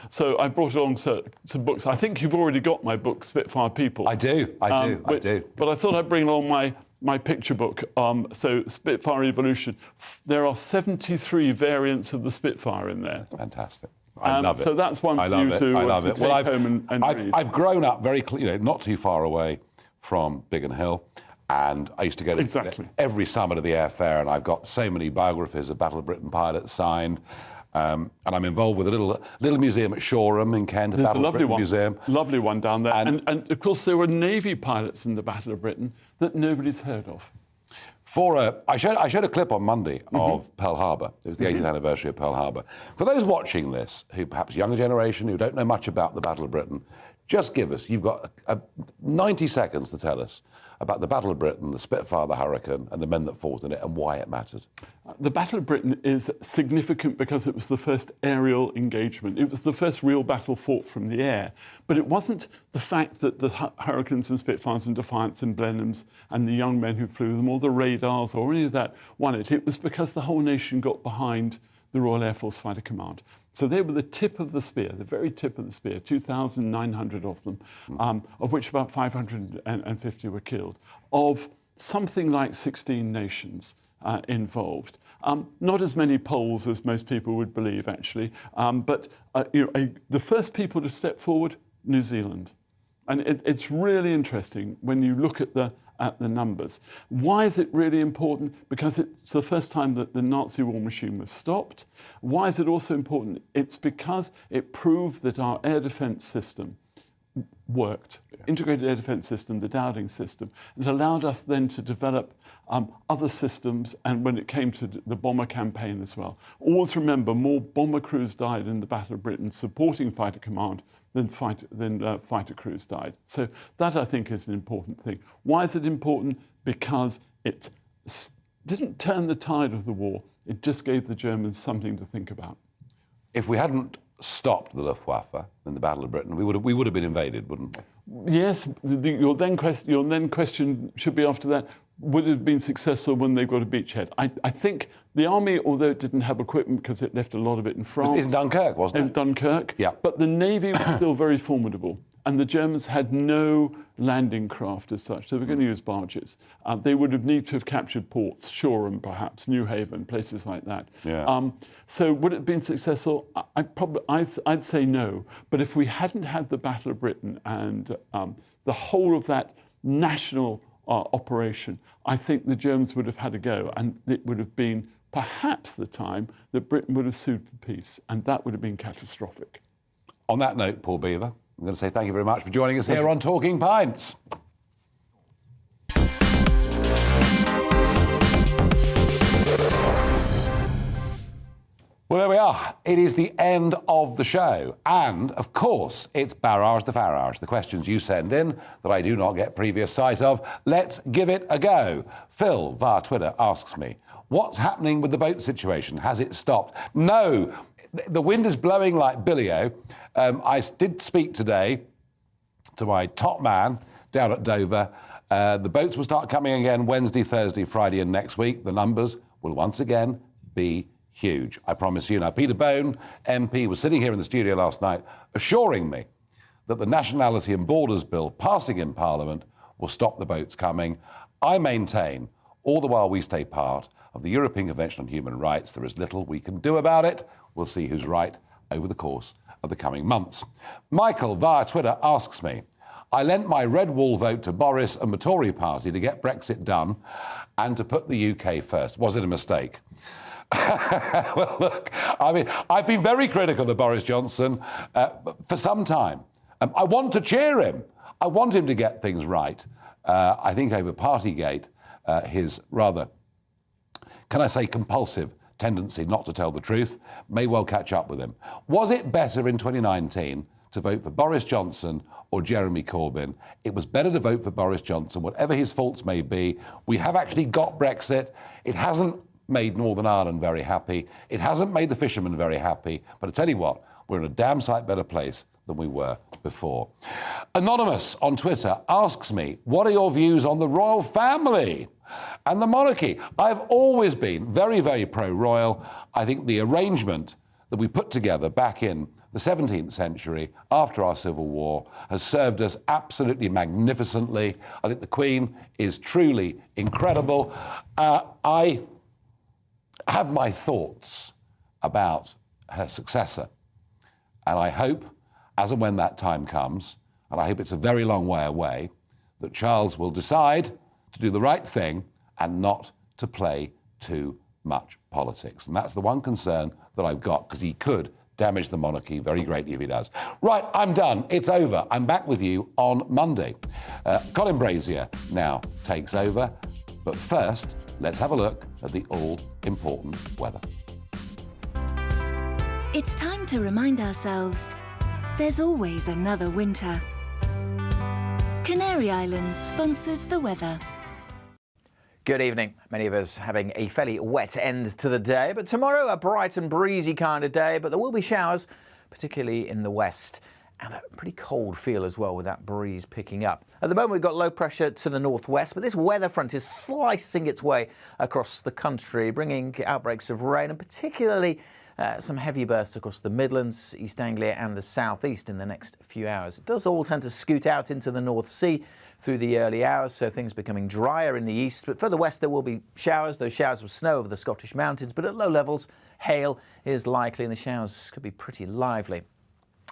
So I brought along some books. I think you've already got my book, Spitfire People. I do. I do. But I thought I'd bring along my picture book. So Spitfire Evolution. There are 73 variants of the Spitfire in there. That's fantastic. I love it. So that's one for you to take home and read. I've grown up very, not too far away from Biggin Hill. And I used to go to every summer to the airfair, and I've got so many biographies of Battle of Britain pilots signed. And I'm involved with a little museum at Shoreham in Kent, There's Battle a of Britain one, museum. Lovely one down there. And of course, there were Navy pilots in the Battle of Britain that nobody's heard of. I showed a clip on Monday of Pearl Harbor. It was the 80th anniversary of Pearl Harbor. For those watching this, who perhaps younger generation, who don't know much about the Battle of Britain, just you've got 90 seconds to tell us about the Battle of Britain, the Spitfire, the Hurricane, and the men that fought in it, and why it mattered. The Battle of Britain is significant because it was the first aerial engagement. It was the first real battle fought from the air. But it wasn't the fact that the Hurricanes and Spitfires and Defiants and Blenheims and the young men who flew them, or the radars, or any of that won it. It was because the whole nation got behind the Royal Air Force Fighter Command. So they were the tip of the spear, the very tip of the spear, 2,900 of them, of which about 550 were killed, of something like 16 nations involved. Not as many Poles as most people would believe, actually, but the first people to step forward, New Zealand. And it's really interesting when you look at the numbers. Why is it really important? Because it's the first time that the Nazi war machine was stopped. Why is it also important? It's because it proved that our air defence system worked. Integrated air defence system, the Dowding system. It allowed us then to develop other systems, and when it came to the bomber campaign as well. Always remember, more bomber crews died in the Battle of Britain supporting Fighter Command than fighter crews died. So that, I think, is an important thing. Why is it important? Because it didn't turn the tide of the war. It just gave the Germans something to think about. If we hadn't stopped the Luftwaffe in the Battle of Britain, we would have been invaded, wouldn't we? Yes. Your then question should be after that, would it have been successful when they got a beachhead? I think the army, although it didn't have equipment because it left a lot of it in France. It was in Dunkirk, wasn't it? In Dunkirk. Yeah. But the navy was still very formidable. and the Germans had no landing craft as such. They were going to use barges. They would have needed to have captured ports, Shoreham perhaps, New Haven, places like that. Yeah. So would it have been successful? I'd say no. But if we hadn't had the Battle of Britain and the whole of that national operation, I think the Germans would have had a go, and it would have been perhaps the time that Britain would have sued for peace, and that would have been catastrophic. On that note, Paul Beaver, I'm going to say thank you very much for joining us here on Talking Pints. Well, there we are. It is the end of the show. And, of course, it's Barrage the Farage. The questions you send in that I do not get previous sight of. Let's give it a go. Phil, via Twitter, asks me, what's happening with the boat situation? Has it stopped? No. The wind is blowing like billy-o. I did speak today to my top man down at Dover. The boats will start coming again Wednesday, Thursday, Friday and next week. The numbers will once again be huge, I promise you. Now, Peter Bone, MP, was sitting here in the studio last night assuring me that the Nationality and Borders Bill passing in Parliament will stop the boats coming. I maintain, all the while we stay part of the European Convention on Human Rights, there is little we can do about it. We'll see who's right over the course of the coming months. Michael, via Twitter, asks me, I lent my red wall vote to Boris and the Tory party to get Brexit done and to put the UK first. Was it a mistake? Well, look, I mean, I've been very critical of Boris Johnson for some time. I want to cheer him. I want him to get things right. I think over Partygate, his rather, can I say, compulsive tendency not to tell the truth may well catch up with him. Was it better in 2019 to vote for Boris Johnson or Jeremy Corbyn? It was better to vote for Boris Johnson, whatever his faults may be. We have actually got Brexit. It hasn't made Northern Ireland very happy. It hasn't made the fishermen very happy. But I tell you what, we're in a damn sight better place than we were before. Anonymous on Twitter asks me, what are your views on the royal family and the monarchy? I've always been very, very pro-royal. I think the arrangement that we put together back in the 17th century after our Civil War has served us absolutely magnificently. I think the Queen is truly incredible. I have my thoughts about her successor, and I hope, as and when that time comes, and I hope it's a very long way away, that Charles will decide to do the right thing and not to play too much politics. And that's the one concern that I've got, because he could damage the monarchy very greatly if he does. Right, I'm done. It's over. I'm back with you on Monday. Colin Brazier now takes over. But first, let's have a look at the all-important weather. It's time to remind ourselves there's always another winter. Canary Islands sponsors the weather. Good evening. Many of us having a fairly wet end to the day, but tomorrow a bright and breezy kind of day, but there will be showers, particularly in the west, and a pretty cold feel as well with that breeze picking up. At the moment we've got low pressure to the northwest, but this weather front is slicing its way across the country, bringing outbreaks of rain and particularly some heavy bursts across the Midlands, East Anglia and the southeast in the next few hours. It does all tend to scoot out into the North Sea through the early hours, so things becoming drier in the east. But further west there will be showers, those showers of snow over the Scottish mountains, but at low levels hail is likely and the showers could be pretty lively.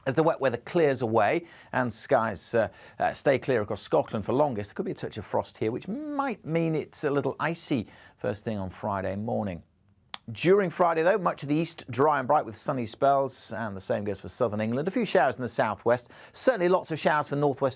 As the wet weather clears away and skies stay clear across Scotland for longest, there could be a touch of frost here, which might mean it's a little icy first thing on Friday morning. During Friday, though, much of the east dry and bright with sunny spells, and the same goes for southern England. A few showers in the southwest, certainly lots of showers for northwest